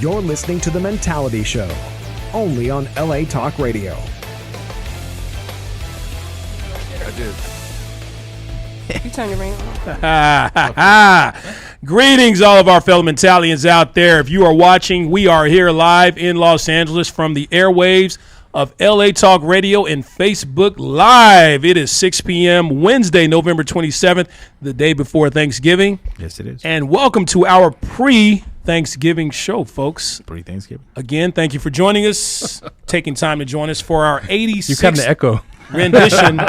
You're listening to The Mentality Show, only on LA Talk Radio. I did. You turned your ring on. Greetings, all of our fellow Mentalians out there. If you are watching, we are here live in Los Angeles from the airwaves of LA Talk Radio and Facebook Live. It is 6 p.m. Wednesday, November 27th, the day before Thanksgiving. Yes, it is. And welcome to our pre-Thanksgiving show, folks. Pre-Thanksgiving. Again, thank you for joining us, taking time to join us for our 86th You kind of echo. rendition.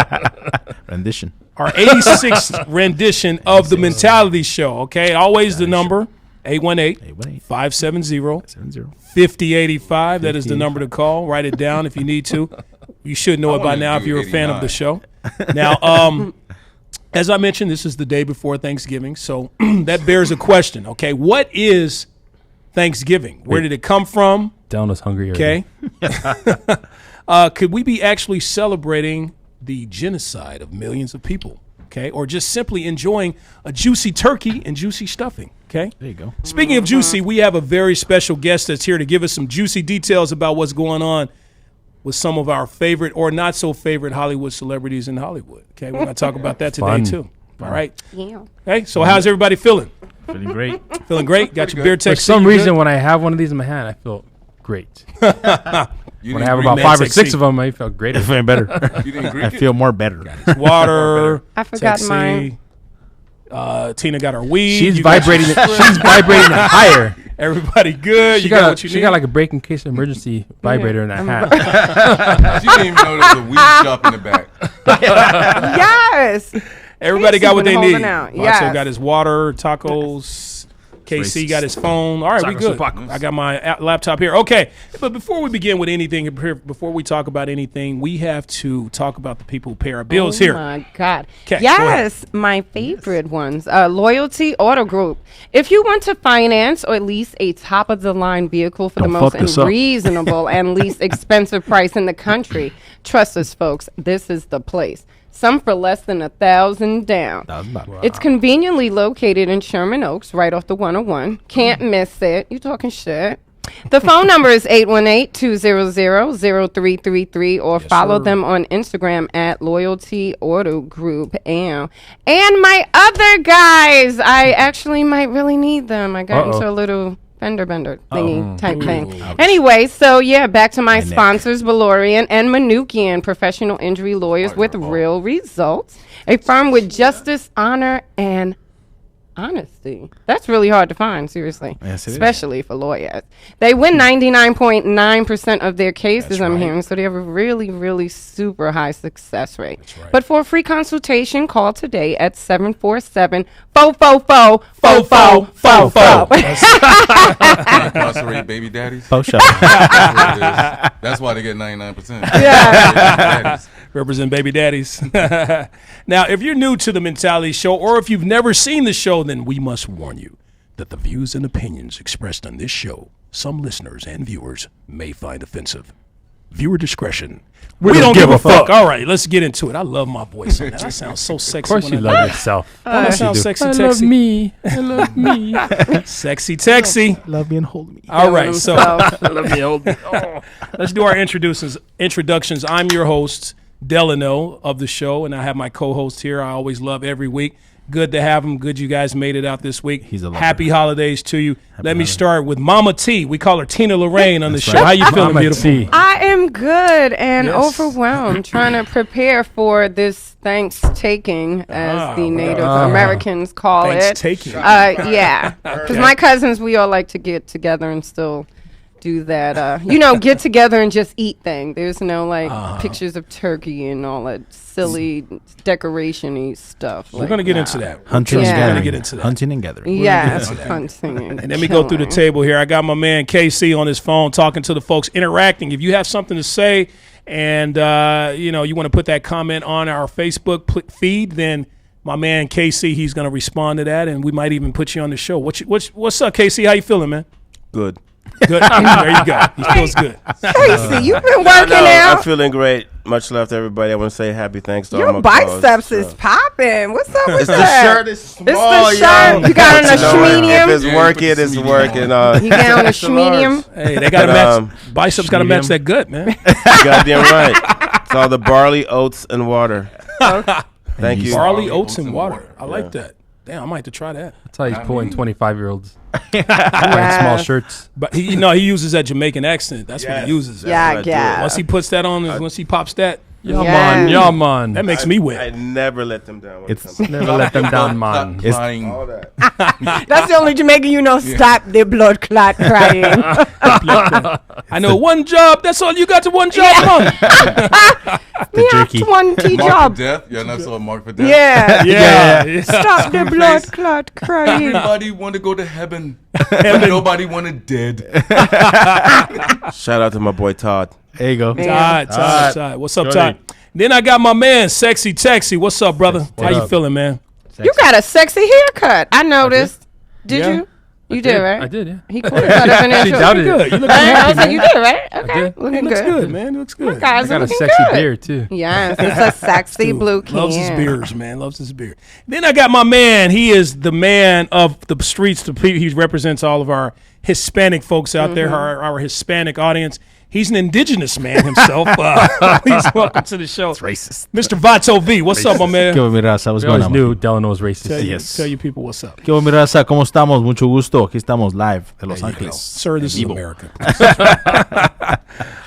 Our 86th rendition of the Mentality Show, okay? Always the number, 818-570-5085. That is the number to call. Write it down if you need to. You should know it by now if you're a fan of the show. Now, as I mentioned, this is the day before Thanksgiving, so that bears a question, okay? What is Thanksgiving? Where did it come from? Dylan was hungry. Okay. Could we be actually celebrating the genocide of millions of people, okay? Or just simply enjoying a juicy turkey and juicy stuffing, okay? There you go. Speaking of juicy, we have a very special guest that's here to give us some juicy details about what's going on with some of our favorite or not so favorite Hollywood celebrities in Hollywood, okay? We're going to talk about that today, Fun. too. All right? Yeah. Okay, so how's everybody feeling? Feeling great. Feeling great? Got your beer For text? some reason, when I have one of these in my hand, I feel great. When I have about 5 or 6 of them, I feel greater. Feeling better. You didn't I feel more better. Water. I forgot Sexy. mine. Tina got her weed. She's You got vibrating. your- She's vibrating it higher. Everybody good. She You got got what you she need. got like a break in case of emergency vibrator in that hat. She didn't even know there was a weed shop in the back. Yes. Everybody Casey's got what been they need. holding out. Macho Yes. got his water, tacos. KC got his phone. All right, we good. I got my laptop here. Okay, but before we begin with anything, before we talk about anything, we have to talk about the people who pay our bills here. Oh my God. 'Kay, Yes, my favorite ones. Loyalty Auto Group. If you want to finance or lease a top of the line vehicle for Don't the most fuck this up. reasonable and least expensive price in the country, trust us, folks, this is the place. Some for less than $1,000 down. It's conveniently located in Sherman Oaks, right off the 101. Can't miss it. You talking shit. The phone number is 818-200-0333 or follow them on Instagram at Loyalty Auto Group. And my other guys, I actually might really need them. I got into a little fender bender thingy type thing. Anyway, so yeah, back to my sponsors, Valorian and Manukian, professional injury lawyers with real results. A firm with justice, honor, and honesty. That's really hard to find, seriously. Yes, it is. Especially for lawyers. They win 99.9% of their cases, That's I'm right. hearing, so they have a really, really super high success rate. That's right. But for a free consultation, call today at 747-444-4444. Incarcerate baby daddies. Post shop. That's why they get 99%. Yeah. Represent baby daddies. Now, if you're new to the Mentality Show or if you've never seen the show, then we must warn you that the views and opinions expressed on this show, some listeners and viewers may find offensive. Viewer discretion. We don't give a fuck. All right, let's get into it. I love my voice on that. I sound so sexy. Of course, when you I love yourself. Don't I sound You do. sexy, I texy? love me. I love me. Sexy, texy. Love me and hold me. All right, so Love me, old. let's do our introductions. I'm your host, Delano of the show, and I have my co-host here. I always love every week. Good to have him. Good you guys made it out this week. He's a lover. Happy holidays to you. Let me holidays. start with Mama T. We call her Tina Lorraine on the show. right. How you feeling, Mama beautiful? T. I am good and Yes. overwhelmed trying to prepare for this Thanks-taking, as the Native Americans call it. Thanks-taking. Yeah, because my cousins, we all like to get together and still do that, get together and just eat thing. There's no pictures of turkey and all that silly decoration-y stuff. We're going to get into that. Hunting Yeah. and We're gathering. going to get into that. Hunting and gathering. Yes, hunting and And let me go through the killing. table here. I got my man KC on his phone talking to the folks, interacting. If you have something to say and, you want to put that comment on our Facebook feed, then my man KC, he's going to respond to that, and we might even put you on the show. What's up, KC? How you feeling, man? Good. Good. There you go. He feels good. Casey, you've been working out. I'm feeling great. Much love to everybody. I want to say happy thanks to all Your my biceps is popping. What's up with It's the that? shirt is small, It's the shirt. yo. You got on a But you know what? schmedium? If it's working, it's working. You got on a schmedium? Hey, they got to match. Biceps got to match that gut, man. Goddamn right. It's all the barley, oats, and water. Thank you. Barley, oats, and water. I like that. Damn, I might have to try that. That's how he's pulling 25-year-olds. Yes. Small shirts. But he uses that Jamaican accent. That's what he uses. Yeah, yeah. Once he puts that on, once he pops that, Yeah, Yes. man. Yeah, man. that makes me I wet. never let them down. when it comes to Never let them down, man. Crying. all that. That's the only Jamaican you know. Stop the blood clot crying. I know one job. That's all you got to one job, man. Me have jerky. one tea Mark job. for death. Yeah, not so Mark for death. Yeah. Yeah. Stop the blood clot crying. Everybody want to go to heaven, but nobody wanted dead. Shout out to my boy Todd. There you go. Todd. What's up, Jody. Todd? Then I got my man, Sexy Texy. What's up, brother? How you up? feeling, man? You got a sexy haircut. I noticed. Did Yeah. you? You did, right? I did, yeah. He could have cut up in there. She too. doubted Good. it. You look I happy, was like, man. you did, right? Okay. did. Looking He looks good. good, man. He looks good. Guys I got a looking sexy good. beard, too. Yes, it's a sexy Dude, blue can. Loves his beers, man. Loves his beer. Then I got my man. He is the man of the streets. He represents all of our Hispanic folks out there, our Hispanic audience. He's an indigenous man himself. Please welcome to the show. It's racist. Mr. Vato V. What's up, my man? ¿Qué hubo, mi raza? What's We going always on? knew Delano was racist. Tell you people what's up. ¿Qué hubo, mi raza? ¿Cómo estamos? Mucho gusto. Aquí estamos live de Los Ángeles. Sir, this is America.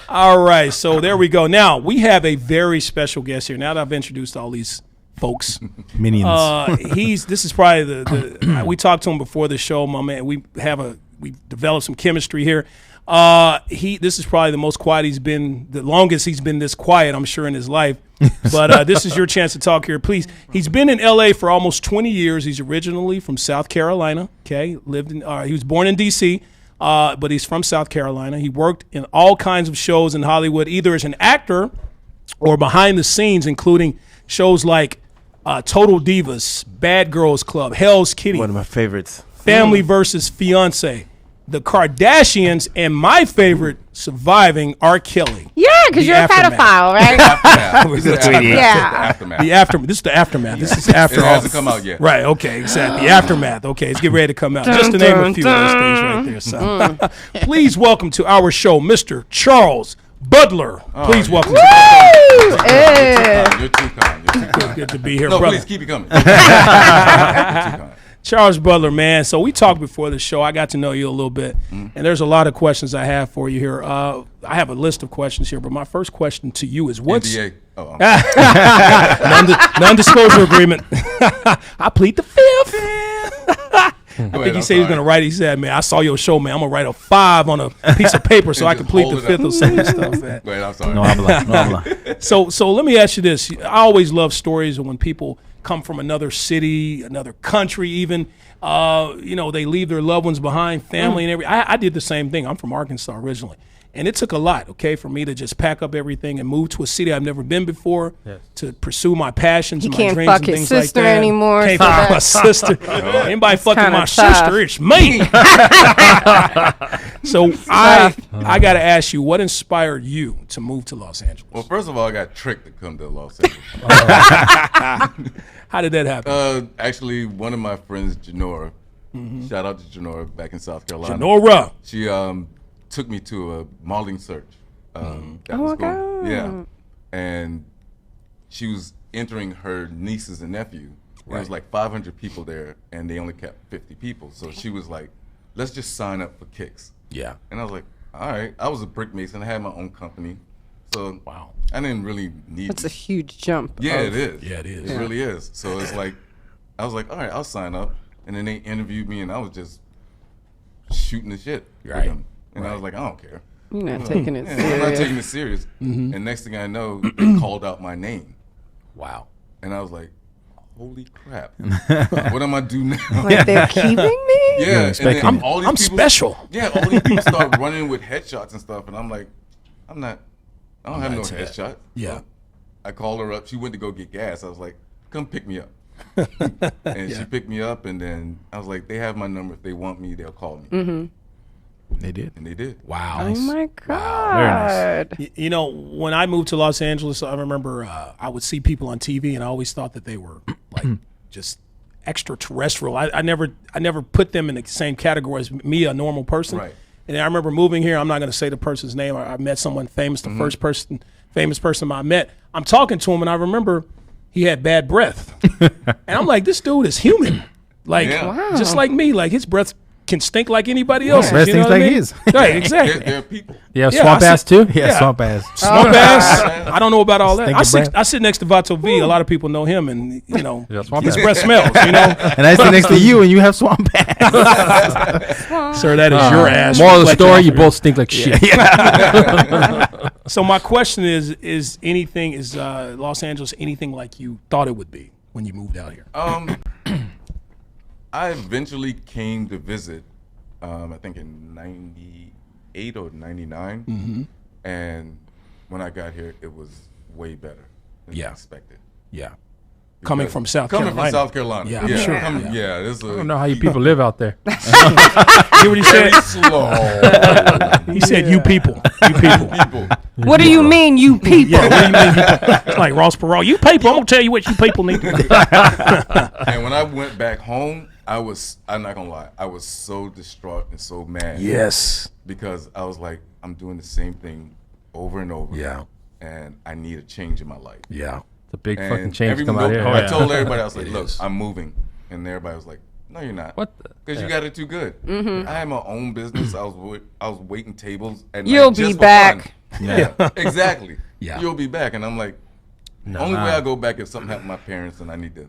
All right, so there we go. Now, we have a very special guest here. Now that I've introduced all these folks, Minions. this is probably the we talked to him before the show, my man. We developed some chemistry here. This is probably the most quiet he's been, the longest he's been this quiet, I'm sure, in his life. But this is your chance to talk here, please. He's been in LA for almost 20 years. He's originally from South Carolina. Okay, he was born in DC, but he's from South Carolina. He worked in all kinds of shows in Hollywood, either as an actor or behind the scenes, including shows like Total Divas, Bad Girls Club, Hell's Kitty, One of my favorites. Family versus Fiance, The Kardashians, and my favorite, Surviving R. Kelly. Yeah, because The you're aftermath. a pedophile, right? Yeah. This is the aftermath. This is after It all. hasn't come out yet. Right, okay, exactly. The aftermath. Okay, it's getting ready to come out. Just to name a few of those things right there. So. Please welcome to our show, Mr. Charles Butler. Please welcome. Yeah. You're too kind. You're too kind. Good to be here, No, brother. please keep it coming. You're too kind. Charles Butler, man. So we talked before the show. I got to know you a little bit, and there's a lot of questions I have for you here. I have a list of questions here, but my first question to you is what's NDA. Oh, I'm non-disclosure agreement. I plead the fifth. Go I think ahead, he I'm said he was sorry. going to write. He said, "Man, I saw your show, man. I'm gonna write a 5 on a piece of paper so I can Just plead the hold it fifth up. or some of this stuff." Man. Go ahead, I'm sorry. No habla. No habla. So let me ask you this. I always love stories of when people come from another city, another country, even. They leave their loved ones behind, family and everything. I did the same thing. I'm from Arkansas originally. And it took a lot, okay, for me to just pack up everything and move to a city I've never been before to pursue my passions and my can't dreams fuck and his things like sister that. anymore, Can't so fuck my that- sister. Anybody fucking kinda my tough. sister, it's me. So I got to ask you, what inspired you to move to Los Angeles? Well, first of all, I got tricked to come to Los Angeles. How did that happen? Actually, one of my friends, Janora, shout out to Janora back in South Carolina. Nora. She took me to a modeling search. That Oh, was my God. Yeah. And she was entering her nieces and nephew. There was like 500 people there, and they only kept 50 people. So she was like, let's just sign up for kicks. Yeah. And I was like, all right. I was a brick mason. I had my own company. So Wow. I didn't really need That's a huge jump. Yeah, it is. Yeah, it is. It really is. So it's like, I was like, all right, I'll sign up. And then they interviewed me, and I was just shooting the shit with Right. them. And I was like, I don't care. You're not taking it Yeah, I'm not taking serious. it serious. And next thing I know, they called out my name. Wow. And I was like, holy crap. What am I do now? Like they're keeping me? Yeah, and then I'm- all these I'm people, special. Yeah, all these people start running with headshots and stuff, and I'm like, I don't have no into that. headshot. Yeah. So I called her up. She went to go get gas. I was like, come pick me up. And she picked me up, and then I was like, they have my number. If they want me, they'll call me. They did. And they did. Wow. Oh my God. Very nice. You know, when I moved to Los Angeles, I remember I would see people on TV, and I always thought that they were like just extraterrestrial. I never put them in the same category as me, a normal person. Right. And I remember moving here. I'm not going to say the person's name. I met someone famous, the first famous person I met. I'm talking to him, and I remember he had bad breath, and I'm like, this dude is human, like just like me. Like his breath can stink like anybody else. Breath You know stinks what I like mean? his. Right, exactly. They're people. Yeah, Yeah, swamp I ass said- too. Yeah, swamp ass. Swamp ass. I don't know about all that. Stinky breath. I sit next to Vato V. A lot of people know him, and you know Yeah, swamp his ass. breath smells. You know, And I sit next to you, and you have swamp ass. sir, that is your ass. Moral of the reflecting story: off you of both stink like shit. So my question is Los Angeles anything like you thought it would be when you moved out here? I eventually came to visit, I think in 98 or 99. And when I got here, it was way better than I expected. Yeah. Coming from South Coming Carolina. from South Carolina. Yeah, I'm sure. This is I don't know how you people live out there. Hear what he very said? slow. He said, "You people, you people." What do you mean, you people? Yeah, what do you mean? It's like Ross Perot. You people, I'm gonna tell you what you people need to do. And when I went back home, I'm not gonna lie, I was so distraught and so mad. Yes. Because I was like, I'm doing the same thing over and over. Yeah. And I need a change in my life. Yeah. It's a big And fucking change to come out here. I told everybody, I was like, It look, is. I'm moving. And everybody was like, no, you're not. What the- Because you got it too good. I had my own business. I was waiting tables at You'll night be just for back. fun. Yeah, exactly. Yeah. You'll be back. And I'm like, only way I go back is something happened to my parents and I need to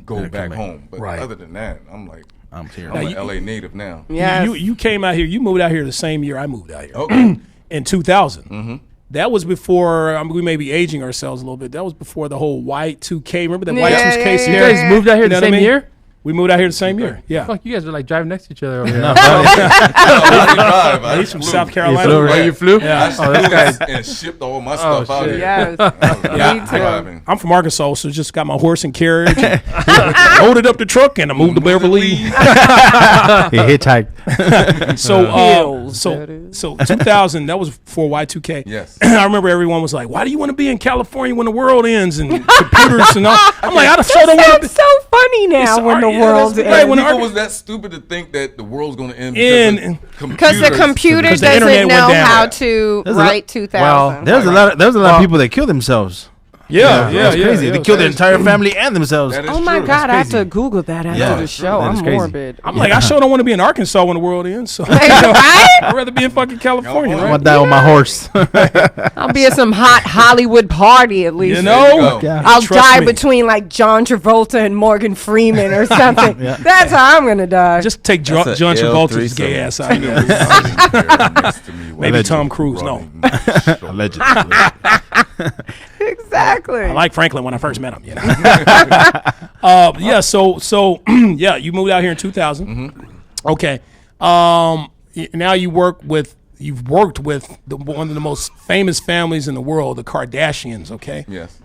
go back home. But other than that, I'm like, I'm here. I'm an LA native now. Yes. You came out here. You moved out here the same year I moved out here. Okay. In 2000. That was before. We may be aging ourselves a little bit. That was before the whole Y2K. Remember that Y2K? yeah, You yeah. guys moved out here You know the what I same mean? year? We moved out here the same year. Yeah. Fuck, you guys are like driving next to each other over here. I He's from South Carolina. Oh, you flew? Yeah. Oh, this guy's and shipped all my stuff out shit. here. Yes. Yeah. Me too. Driving. I'm from Arkansas, so just got my horse and carriage, loaded up the truck, and I moved to Beverly. He hitchhiked. So 2000, that was before Y2K. Yes. I remember everyone was like, "Why do you want to be in California when the world ends and computers and all?" I'm like, I sure don't want to. It's so funny now when the world Right, ends. when the people argu- was that stupid to think that the world's going to end Because the computer Because the doesn't internet went know down. how to write 2000. There's a lot of people that kill themselves. Yeah, That's crazy. They kill their entire family and themselves. That is Oh my true. God, I have crazy. to Google that after Yeah, the that's show. true. That is I'm crazy. morbid. I'm like, I sure don't want to be in Arkansas when the world ends. So Right? I'd rather be in fucking California, I'm right? gonna die on my horse. I'll be at some hot Hollywood party at least. You know, There you go. I'll Trust die me. between like John Travolta and Morgan Freeman or something. That's how I'm gonna die. just take John That's a Travolta's threesome. gay ass out of here. Maybe Maybe Tom Cruise. No, Allegedly. Exactly. I like Franklin when I first met him. You know. Yeah. So yeah, you moved out here in 2000. Okay. Now you've worked with one of the most famous families in the world, the Kardashians. Okay. Yes.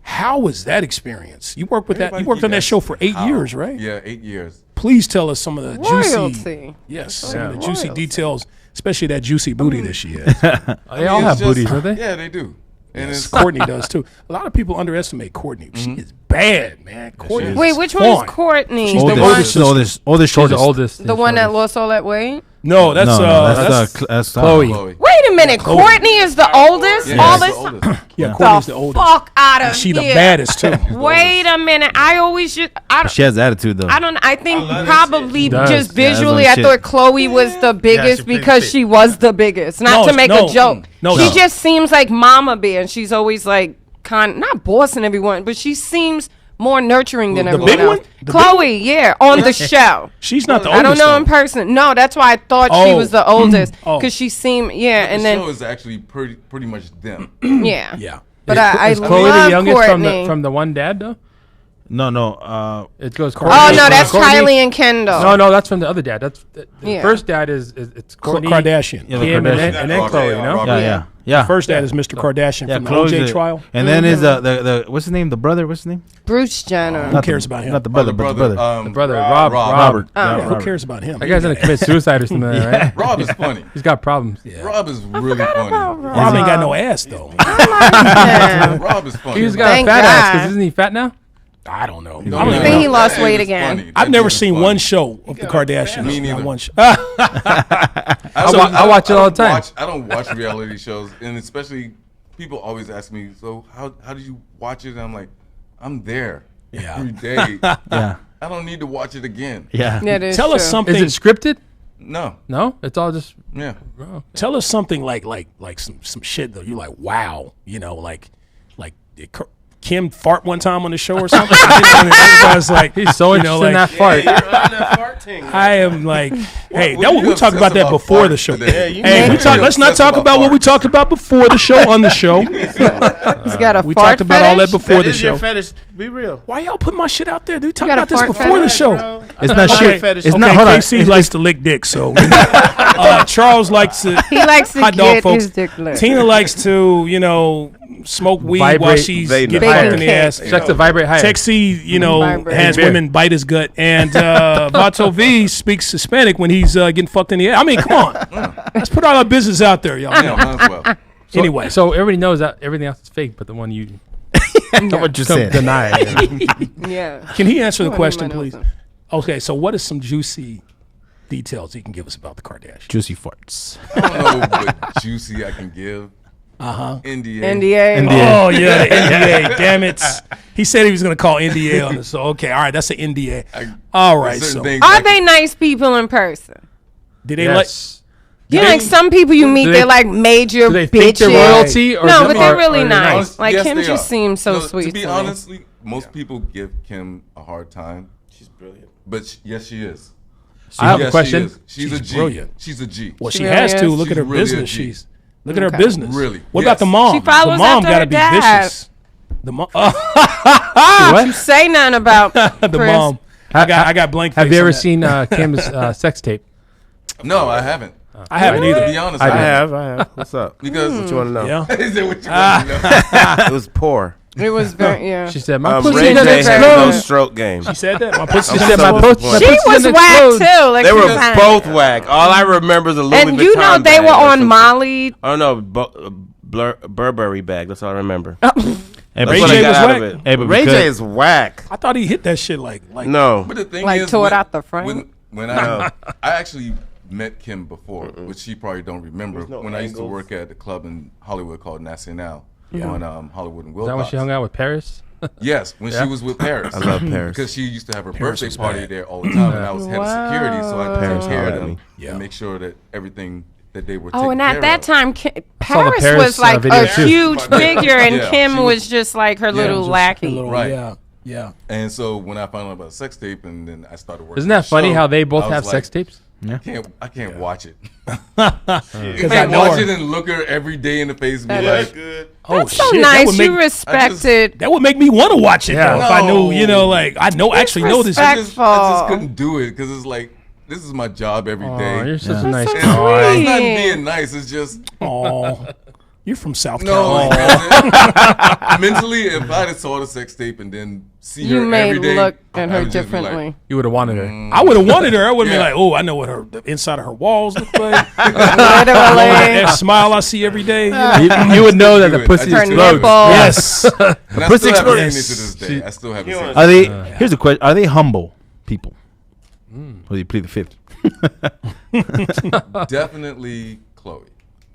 How was that experience? You worked with that. You worked on that show for 8 years, right? Yeah, 8 years. Please tell us some of the juicy, Royalty. some of the juicy Royalty. details, especially that juicy booty that she has. They all have It's booties, just- don't they? Yeah, they do. And it's Courtney does too. A lot of people underestimate Courtney. She is bad, man. Courtney. Wait, which one is Courtney? She's the the one, oldest. Oldest. She's the oldest. the one that lost all that weight? No, that's That's Chloe. Chloe. Wait a minute, Courtney is the oldest? Yeah, all she's this the oldest. yeah. Courtney's the oldest. fuck out of She the here. baddest too. Wait a minute. I always just She has attitude though. I don't. I think love that probably shit. She does. just Yeah, that's visually, what I shit. thought Chloe was the biggest pretty because fit. she was the biggest. Not No, to make no, a joke. no, she no. just seems like Mama Bear, and she's always like not bossing everyone, but she seems more nurturing than The everyone big else. one? The Chloe, yeah, on the show. She's not the I oldest. don't know though. in person. No, that's why I thought she Oh. was the oldest Oh. because she seemed and The show then is actually pretty much them. yeah. Yeah. But I Is Chloe love the youngest Courtney. from the one dad though? No. It goes. Oh no, that's Courtney. Kylie and Kendall. No, that's from the other dad. That's the Yeah. first dad is it's Kourtney, Kardashian. Yeah, the Kim, Kardashian. and then Chloe. You know. Yeah. First dad is Mr. Kardashian from the Chloe's OJ trial. And then is the what's his name? The brother. What's his name? Bruce Jenner. Who cares about him? Not the brother, but the brother. The brother, Rob. Robert. Yeah, who cares about him? That guy's gonna commit suicide or something, right? Rob is funny. He's got problems. Rob is really funny. Rob ain't got no ass though. Rob is funny. He's got Thank a fat ass God. because isn't he fat now? I don't know. I think he lost weight again. I've never seen one show of the Kardashians. Me neither. Not one show. I watch it all the time. I don't watch reality shows, and especially people always ask me, "So how did you watch it?" And I'm like, "I'm there every day. Yeah. I don't need to watch it again." Yeah. That is Tell us true. something. Is it scripted? No. No, it's all just. Yeah. Tell us something like some shit though. You're like, wow, like did Kim fart one time on the show or something? I was like, He's so interested in that fart. I am like, hey, What we talked about that before the show. Today? Hey, let's not talk about what we talked about before the show on the show. He's got a We fart talked about all that fetish? before the show. fetish. Be real. Why y'all put my shit out there, dude? Talk got a about this fart before the fetish, show. It's not shit. fetish. It's Okay, not. Hold on. KC likes to lick dick, so Charles likes to. He likes to Hot dog, get folks. his dick licked. Tina likes to, smoke weed while Vibrate. she's They getting know. fucked in the ass. She likes to vibrate higher. Texie, Vibrate. has Beer. women bite his gut, and Vato V speaks Hispanic when he's getting fucked in the ass. I mean, come on, let's put all our business out there, y'all. Yeah, might as well. Anyway, So everybody knows that everything else is fake, but the one you What you come said. deny. You know? Yeah. can he answer the Who question, anyone please? knows Okay, so what is some juicy details he can give us about the Kardashians? Juicy farts. I don't know what juicy I can give. NDA. NDA. Oh yeah, the NDA. Damn it! He said he was going to call NDA on this. So okay, all right, that's an NDA. All right, Certain so things Are I they can- nice people in person? did they Yes. You know, like some people you meet, do they're they- like major Do they think bitches. they're royalty? Or No, is but it- they're or really they're nice. Like Yes, Kim they just are. seems so No, sweet. To be to me. honestly, most people give Kim a hard time. She's brilliant. But yes, she is. I have a Yes, question. She is. She's a G. brilliant. She's a G. Well, she really has to. is? Look at her She's really a business. G. Look at her Okay. business. Really? What Yes. about the mom? She follows the mom after gotta her be dad. vicious. The mom. You say nothing about the Chris. mom. I got blank. Have face you on ever that. seen Kim's sex tape? No, I haven't. I haven't To either. be honest, I I haven't. have. What's up? Because What you want to know? Yeah. is it what you want to know? It was poor. It was very, yeah. She said, "My Ray pussy J gonna has no explode." stroke game. She said that. My pussy. I'm She said, so "My pussy." disappointed. She was gonna whack explode. too. Like They she were was fine. both whack. All I remember is a Louis And you know Vuitton they bag were or on something. Molly. Oh no, Burberry bag. That's all I remember. Hey, That's Ray what I J got was out whack. of it. Hey, but Ray because- J is whack. I thought he hit that shit like. No. But the thing Like is, tore it when- out the frame? When I actually met Kim before, which she probably don't remember. no When I used to angles. work at the club in Hollywood called Nacional on Hollywood and Is Wilcox. that when she hung out with Paris? Yes, when she was with Paris. I love Paris. Because she used to have her Paris birthday was party bad. there all the time, and I was head of security, so I had to Paris take care of hollered at them me. Yeah. and make sure that everything that they were Oh, taken and care at that of. time, saw the Paris Paris, was like video a too. huge figure, and Yeah. Kim She was was- just like her little just lackey. Right. Yeah. And so when I found out about sex tape, and then I started working. Isn't that the funny show, how they both I was have like, sex tapes? I can't watch it. Because I know Watch her. it and look her every day in the face and be That like, Oh That's so shit! That nice. would You make respected. that would make me want to watch it Yeah. though. If I knew, No. like I know actually know this. I Respect- just couldn't do it because it's like this is my job every day. Oh, you're such Yeah. a nice so guy. It's not sweet. being nice. It's just Oh, you're from South no. Carolina. Mentally, if I had saw the sex tape and then see You her may every day, look at I her would just be like, differently. You would have wanted her. I would have wanted her. I wouldn't Yeah. be like, oh, I know what the inside of her walls look like. Literally. That smile I see every day. You would know that do the it. pussy I Her just explodes. nipple. Yes. And I still haven't seen it Yes. to this day. I still haven't seen it. Are they? Here's the question: are they humble people? Or you plead the fifth? Definitely Chloe.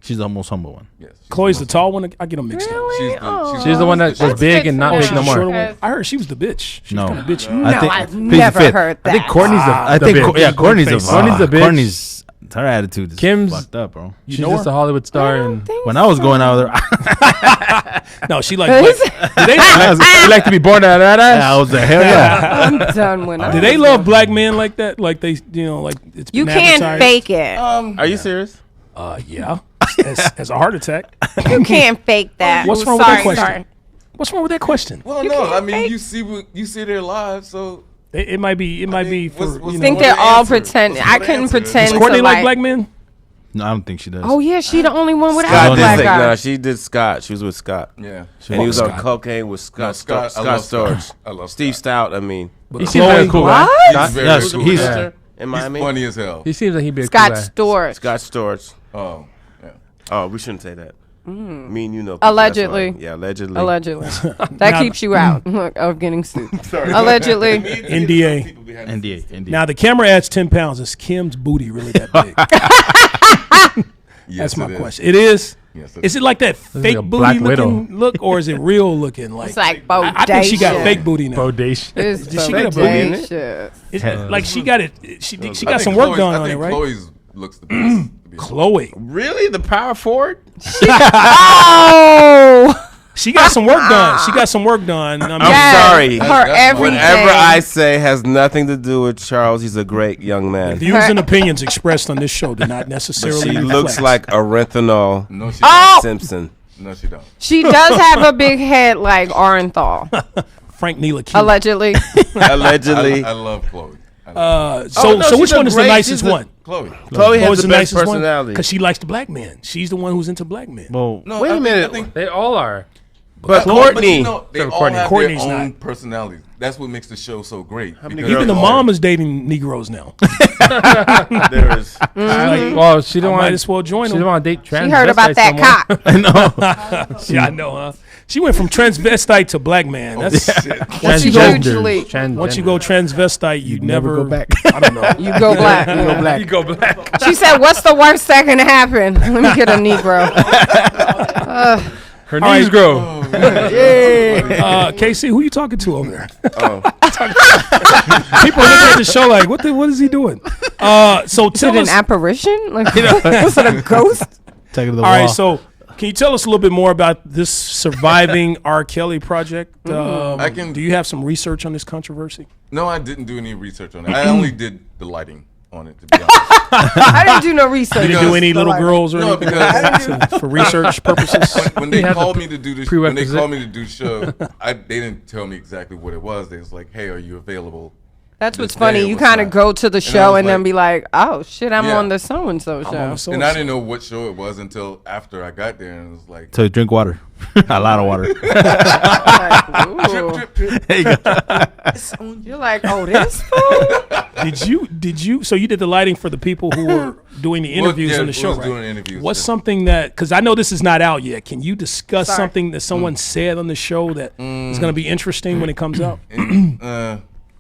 She's the most humble one. Yes. she's Chloe's the most- tall one. I get them mixed up. Really? She's the one that was big and not That's big no good more. for Shorter her. one. I heard she was the bitch. She No. was kind of bitch. No, I've plead the never fifth. heard that. I think Courtney's I the think, bitch. yeah, Courtney's Courtney's a the bitch. Courtney's her attitude is Kim's- fucked up, bro. She's know just her? a Hollywood star, and When I was going out with her, No, she like. Is- you like to be born out of that ass. I was like, hell yeah. I'm done with Do they love black men like that? Like they, like it's You been can't advertised? fake it. Are you serious? Yeah. As a heart attack. You can't fake that. What's Ooh, wrong with that sorry, question? sorry. What's wrong with that question? Well, no, I mean you see their lives, so It might be for. what's You I think know. they're all answer? pretend. What's I the couldn't answer? pretend Does Courtney to like black men? No, I don't think she does. Oh yeah, she the only one without Scott a black did guy. no, she did Scott. She was with Scott. Yeah. And he was on Scott. cocaine with No, Scott. Scott, I Scott love Storch. Scott. I love Steve Scott. Stout. I mean, He seems like a cool guy. What? He's very, Yes, very cool. he's- guy. in He's Miami. funny as hell. He seems like he'd be a Scott cool guy. Storch. Scott Storch. Oh, yeah. Oh, we shouldn't say that. Me and you know. Allegedly. That's why. Yeah, allegedly. Allegedly. That keeps you out of getting sued. Allegedly. NDA. NDA. Now the camera adds 10 pounds. Is Kim's booty really that big? Yes, That's my it is. question. It is. Yes, Is it like that fake like a booty Black Widow. looking look, or is it real looking? Like It's like I think she got bodacious. fake booty now. Bodacious. It's Did she get a booty? bodacious. It's like she got it. She I got think some work Chloe's- done I on it, think right? Chloe's looks the best. to be honest. Chloe. Really? The power forward? Oh. She got some work done. She got some work done. I mean, Yes, sorry. Her That's everything. Whatever I say has nothing to do with Charles. He's a great young man. views and opinions expressed on this show do not But necessarily. she reflect. looks like a Renthal No, she Oh. Simpson. don't. No, she don't. She does have a big head like Orenthal. Frank Ntilikina. Allegedly. Allegedly. I love Chloe. I So Oh, no, which she's a one is the great- nicest she's a- one? Chloe. Chloe has Chloe's the best personality. because she likes the black man. She's the one who's into black men. Well, No, Wait a minute. I think, They all are. But but Courtney. you know, they Except for all Courtney. have Courtney's their own not. personalities. That's what makes the show so great. many because Even the they're mom is dating Negroes now. there is. Well, she I don't might want. as well join She them. don't want to date trans. She heard about that cock. Yeah, I know, huh? She went from transvestite to black man. That's That's hugely. once you go transvestite, you never go back. I don't know. You go black. You go black. She said, "What's the worst that can happen? Let me get a Negro." Her All knees right. grow. KC, who you talking to over there? Oh. People looking at the show like, what is he doing? So Is tell it us. an apparition? Like, was it a ghost? take it to the All wall. right, so can you tell us a little bit more about this surviving R. Kelly project? I can- Do you have some research on this controversy? No, I didn't do any research on it. I only did the lighting on it, to be honest. I didn't do no research. You didn't do any little girls or No, anything because for research purposes? when they You have called the me to do this, prerequisite. the show, they didn't tell me exactly what it was. They was like, "Hey, are you available?" That's this what's funny. day or You what's kind of not? go to the I show was and then like- be like, "Oh shit, I'm Yeah. on the so and so I'm on show." the so- And I didn't know what show it was until after I got there, and it was like, to drink water, a lot of water. Ooh. There you go. You're like, "Oh, this fool." Did you? So you did the lighting for the people who were doing the interviews yeah, on the show, was right? doing interviews, What's yeah. something that? Because I know this is not out yet. Can you discuss Sorry. something that someone said on the show that is going to be interesting when it comes out?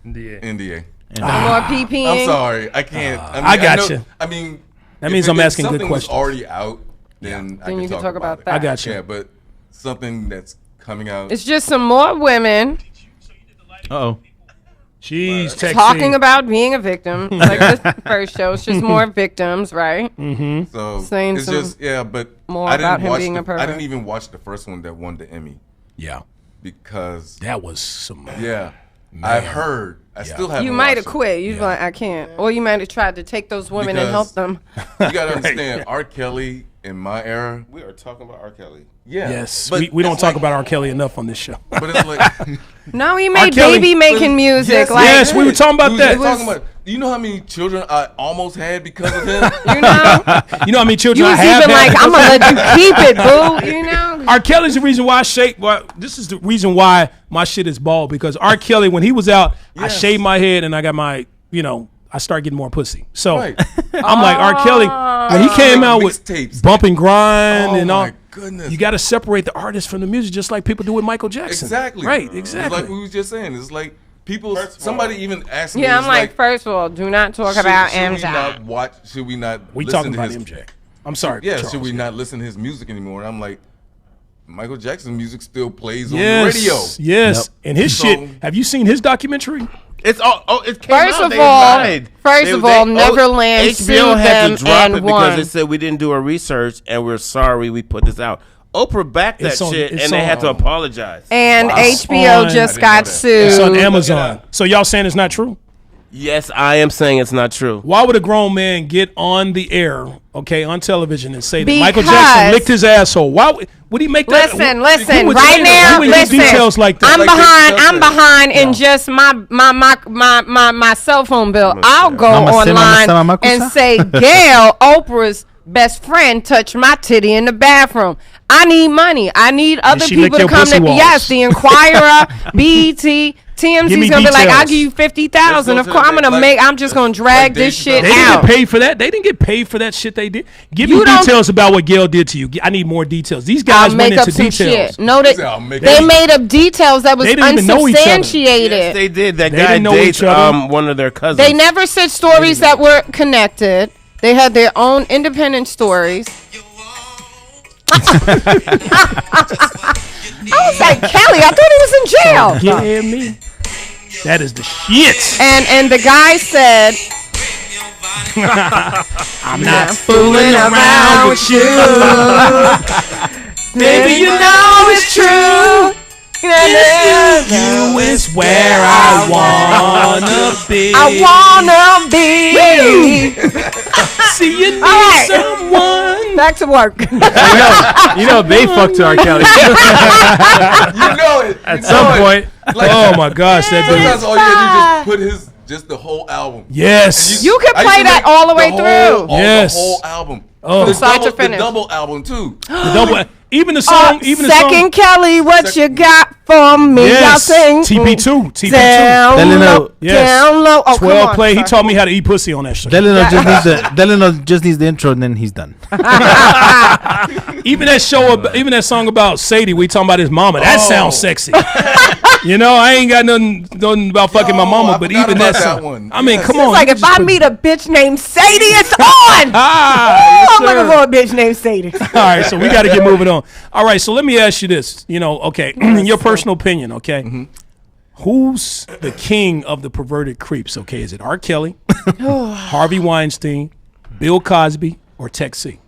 NDA. More PPing. I'm sorry, I can't. I got know- you. I mean, That if means I'm asking good something was questions. already out, then I Then you can talk about it. that. I got you. Yeah, but something that's coming out. It's just some more women Oh, Jeez, Texie. talking about being a victim. Like the first show, it's just more victims, right? So saying it's some just but more I didn't about him watch being a I pervert. didn't even watch the first one that won the Emmy Yeah, because that was some. I've heard. I still haven't. You might have watched it. quit. You like, I can't. Or you might have tried to take those women and help Because- them. You gotta understand, R. Kelly in my era. We are talking about R. Kelly. Yeah. Yes, but we don't it's talk like- about R. Kelly enough on this show. But it's like. No, he made Kelly- baby making music. Yes, like, yes, we were talking about We that. was talking about. Do you know how many children I almost had because of him? you know? You know how many children You I was have? even had? like, I'm going to let you keep it, boo. You know? R. Kelly's the reason why I shave. Well, this is the reason why my shit is bald because R. Kelly, when he was out, I Yes. shaved my head and I got my, I started getting more pussy. So Right. I'm like R. Kelly when he came out with Mixtapes. Bump and Grind Oh and all. my goodness. You got to separate the artist from the music, just like people do with Michael Jackson. Exactly. Right. It's Exactly. like we was just saying. It's like people. Somebody even asked me. Yeah, I'm it's like, first of all, do not talk about should we MJ. not watch? Should we not? we listen talking to about his, MJ. I'm sorry. Yeah. Charles. Should we not listen to his music anymore? And I'm like, Michael Jackson's music still plays on Yes. the radio. Yes. Yep. And his So- shit. Have you seen his documentary? It's it came First out. of They all- lied. first of all, Neverland HBO sued had them to drop and it because won. they said we didn't do our research and we're sorry we put this out. Oprah backed that It's on- shit it's and they had to on- apologize. And Wow. HBO On- just I got didn't know that. It's on sued. Amazon. So y'all saying it's not true? Yes, I am saying it's not true. Why would a grown man get on the air, okay, on television and say that Michael Because- Jackson licked his asshole? Why? Would he make that? Listen. He would Right say now, that. He would give listen. details like that. I'm behind in just my cell phone bill. I'll go online and say, Gail, Oprah's best friend, touched my titty in the bathroom. I need money. I need other she people lick to your come. pussy walls. Yes, the Inquirer, BET. Give TMZ's me gonna be like, details. I'll give you 50,000. Of course, I'm just gonna drag this shit They didn't out. get paid for that. They didn't get paid for that shit they did. Give You me don't- details about what Gail did to you. I need more details. These guys I'll went make up into some details. shit. No, they made up details that was They didn't even know each other. unsubstantiated. Yes, they did. That They guy didn't know dates each other. one of their cousins. They never said stories that were connected. They had their own independent stories. I was like, Kelly, I thought he was in jail. Yeah, me. That is the shit. And the guy said, I'm not fooling around with you. baby, you know it's true. You is where I wanna be. I wanna be. See, you need All right. someone. Back to work. You know they fucked R. Kelly You know it. at some point. Like, Oh my gosh, that sometimes dude. all you have to do is put just the whole album. Yes. You could I used play to that make all the way whole- through. Yes. The whole album. Oh. The Start to double, finish. the double album too. The double, even the song, even the Second song. Kelly, what you got for me? Y'all Yes. sing. TP2. TP2. Down Delano, low, yes. down low. Oh, 12 come on, play. He sorry. taught me how to eat pussy on that shit. Delano just needs the intro and then he's done. Even that show, even that song about Sadie, we talking about his mama. That sounds sexy. You know, I ain't got nothing about fucking my mama, I but forgot even about that that song. one. I mean, Yes. come on. It's like you if just I put- meet a bitch named Sadie, it's on. Ah, I'm looking for a bitch named Sadie. All right, so we got to get moving on. All right, so let me ask you this. You know, okay, in your personal opinion, okay, who's the king of the perverted creeps? Okay, is it R. Kelly, Harvey Weinstein, Bill Cosby, or Tech C?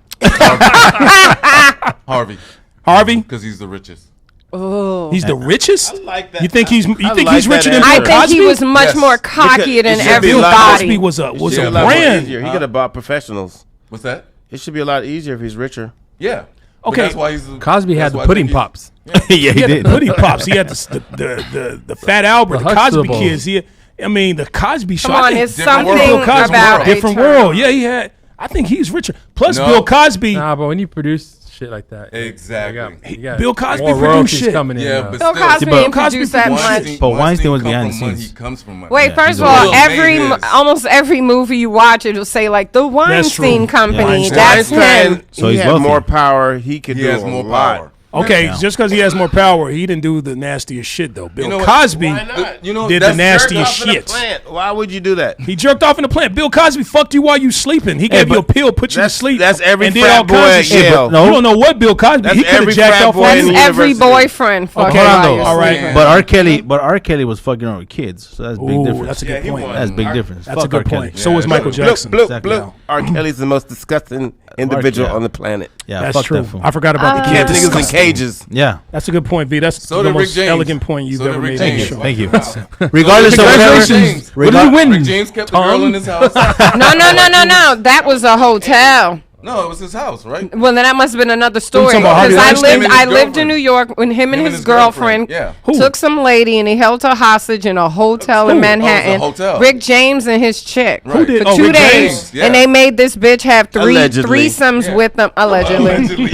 Harvey. Harvey, Because he's the richest. he's the richest. I like that. You think he's like he's that richer than answer. Bill I Cosby? think he was much Yes. more cocky than It should be a lot- everybody. Cosby was a It should be a a lot more brand. easier. He could have bought professionals. What's that? It should be a lot easier if he's richer. Yeah. But Okay. That's why he's Cosby had that's the why I pudding think he's- pops. Yeah, He had the Pudding Pops. He had the Fat Albert, the The Cosby Huxtables. kids. I mean, the Cosby show. Come I on, think it's different something world. Bill Cosby, about different a world. term. Yeah, he had. I think he's richer. Plus, No. Bill Cosby. Nah, but when you produce shit like that, Exactly. you got Bill Cosby more produced royalties shit. coming in. Yeah, now. but Bill still. Cosby but didn't Cosby produce that produced- much. But Weinstein was come behind from the money. scenes. He comes from money. Wait, Yeah, first he's of a- all, Will made his. almost every movie you watch, it'll say like the Weinstein true. Company. Weinstein. That's him. Weinstein, So he he's had wealthy. more power. He could He do has a more lot. power. Okay, Yeah. just because he has more power, he didn't do the nastiest shit though. Bill know what? Cosby Why not? You know, did the that's nastiest Jerk off in a shit. plant. Why would you do that? He jerked off in the plant. Bill Cosby fucked you while you sleeping. He gave you a but pill, put you to That's sleep. that's every and did frat all boy kinds at of shit. Yale. No. You don't know what Bill Cosby. That's He could have every jacked frat off boy on in That's the you. every university. boyfriend. Fucking Okay. Hold on while though. you're All right. sleeping. But R. Kelly was fucking on with kids, so that's a big Ooh, difference. that's a Yeah, good he point. won. That's a big difference. That's a Fuck good R. Kelly. point. So was Michael Jackson. Bloop, Exactly. bloop. R. Kelly's the most disgusting individual Kelly. on the planet. Yeah, That's fuck true. that fool. I forgot about the Can't kids. niggas in cages. Yeah. That's a good point, V. That's So the did Rick most James. elegant point you've So did ever Rick made. James. on the show. Thank you. Wow. Regardless of whatever. Congratulations. What did we win? Rick James kept the girl in his house. No. That was a hotel. No, it was his house, right? Well, then that must have been another story talking about because Harvey Weinstein? I Him and his lived in girlfriend. New York when him and his girlfriend Yeah. took some lady and he held her hostage in a hotel in Who? Manhattan. Oh, it was a hotel. Rick James and his chick Who did? for Oh, 2 Rick days, James, yeah. and they made this bitch have Allegedly. threesomes Yeah. with them. Allegedly, Allegedly.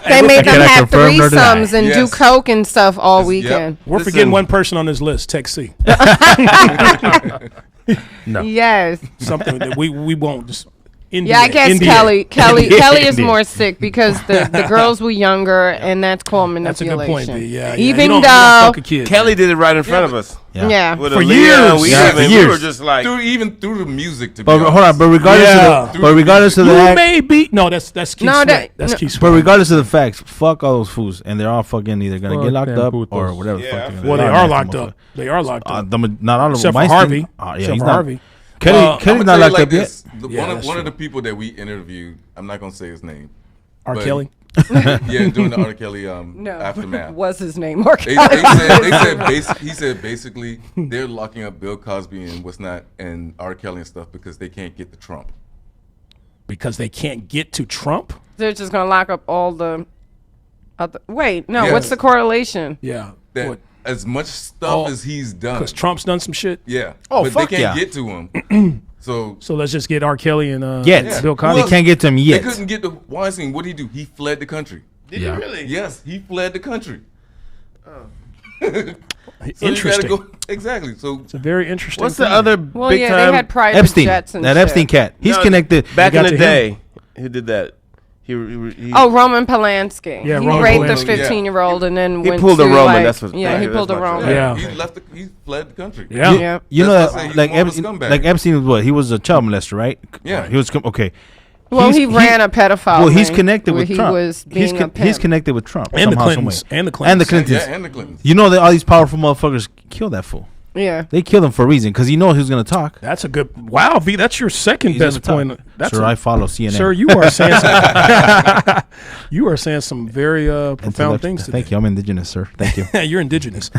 they made them Can I have confirm or deny? threesomes and do Yes. coke and stuff all Yep. weekend. We're Listen. forgetting one person on this list. Tech C. Yes. Something that we won't just. Yeah, I guess India. Kelly is India. more sick because the girls were younger, and that's called That's a manipulation. good point, V. Yeah. Even you don't though, fuck a kid. Kelly did it right in front of us. yeah. With For Aaliyah, years. we, Yeah, for we years. were just like, even through the music, to be But honest. hold on, but regardless Yeah. of the, but regardless of You the act, may be no. That's Keith No, Sweat. that- That's no. Keith Sweat. but regardless of the facts, fuck all those fools, and they're all fucking either gonna Fuck get locked them up putos. or whatever. Yeah, the fuck I they're feel Well, gonna they do. are Nasty locked motherfucker. up. They are locked up. Not all of them. Except for Weinstein- Harvey. Yeah, Except he's for not. Harvey. Kelly, I'ma Kelly's tell not you locked like up yet. this. Yeah, One that's of true. the people that we interviewed, I'm not gonna say his name. R. But- Kelly. Yeah, during the R. Kelly aftermath. was his name Mark They Kelly. said he said basically they're locking up Bill Cosby and what's not and R. Kelly and stuff because they can't get to Trump. Because they can't get to Trump. They're just gonna lock up all the Wait, no. Yeah. What's the correlation? Yeah. That What? as much stuff as he's done. Because Trump's done some shit. Yeah. Oh, but fuck they can't yeah. get to him. So let's just get R. Kelly and Yet. Bill Who Cosby. They else? can't get to him yet. They couldn't get to Weinstein. What did he do? He fled the country. Did he really? Yes, he fled the country. Interesting. You gotta go, exactly. So It's a very interesting. What's the thing. other Well, big yeah, time? they had private Epstein. jets and That shit. Epstein cat. He's No, connected. back got in the to him. day. Who did that? He Oh, Roman Polanski. Yeah, he Roman raped Polanski. the 15-year-old and then He went pulled to a Roman, like, that's what- yeah, thank he you, pulled a that's my Roman. Yeah. he fled the country. Yeah. Yeah. You know That's that, why I say like, he's more of a Epstein, scumbag. like Epstein was what? He was a child molester, right? Yeah. He was okay. Well, he ran a pedophile. Well, he's ring connected where with he Trump. was being a pimp. He's connected with Trump And the somehow, some Clintons. way. And the Clintons. And the Clintons. Yeah, and the Clintons. You know that all these powerful motherfuckers kill that fool. Yeah. They killed him for a reason because you know who's gonna talk. That's a good. Wow, V. That's your second He's best gonna talk. point. That's Sir, a- I follow CNN. Sir, you are saying some, you are saying some very profound things today. Thank you. I'm indigenous, sir. Thank you. You're indigenous.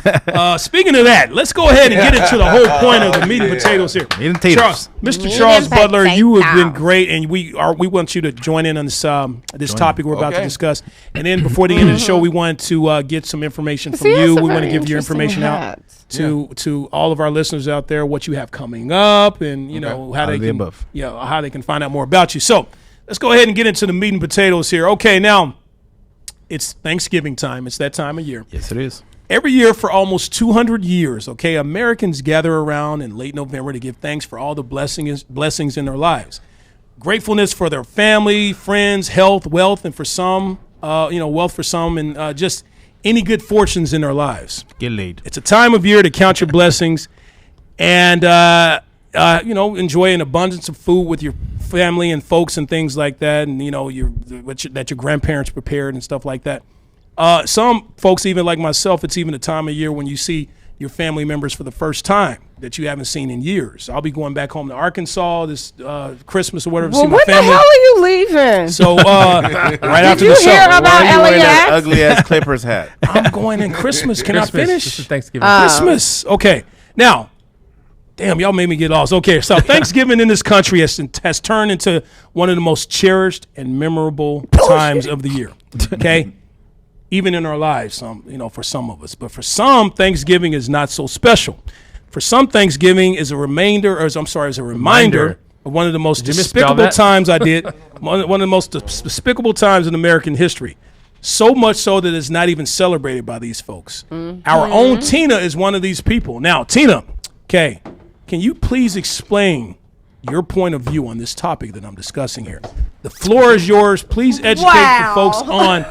Speaking of that, let's go ahead and get into the whole point of the meat and potatoes here. Meat and potatoes. Charles, Mr. Meat Charles and Butler, you have been potatoes. great, and we want you to join in on this topic we're about to Okay. discuss. And then before the end of the show, we want to get some information from See, that's you. a We want to very give your interesting information out hat. to all of our listeners out there, what you have coming up, and you know how All they of the can above. how they can find out more about you. So let's go ahead and get into the meat and potatoes here. Okay, now it's Thanksgiving time. It's that time of year. Yes, it is. Every year for almost 200 years, okay, Americans gather around in late November to give thanks for all the blessings in their lives. Gratefulness for their family, friends, health, wealth, and for some, wealth for some, and just any good fortunes in their lives. Get laid. It's a time of year to count your blessings and, enjoy an abundance of food with your family and folks and things like that, and, that your grandparents prepared and stuff like that. Some folks, even like myself, it's even a time of year when you see your family members for the first time that you haven't seen in years. I'll be going back home to Arkansas this Christmas or whatever to Well, see my when the family. hell are you leaving? So right after you the show, hear about Why are you wearing that LAX? ugly ass Clippers hat? I'm going in Christmas. Can I Christmas. finish? This is Thanksgiving. Christmas. Okay. Now, damn, y'all made me get lost. Okay, so Thanksgiving in this country has turned into one of the most cherished and memorable times of the year. Okay? Even in our lives, for some of us. But for some, Thanksgiving is not so special. For some, Thanksgiving is a reminder of one of the most Did you misspell despicable that? times I did. One of the most despicable times in American history. So much so that it's not even celebrated by these folks. Our own Tina is one of these people. Now, Tina, okay, can you please explain your point of view on this topic that I'm discussing here? The floor is yours. Please educate Wow. the folks on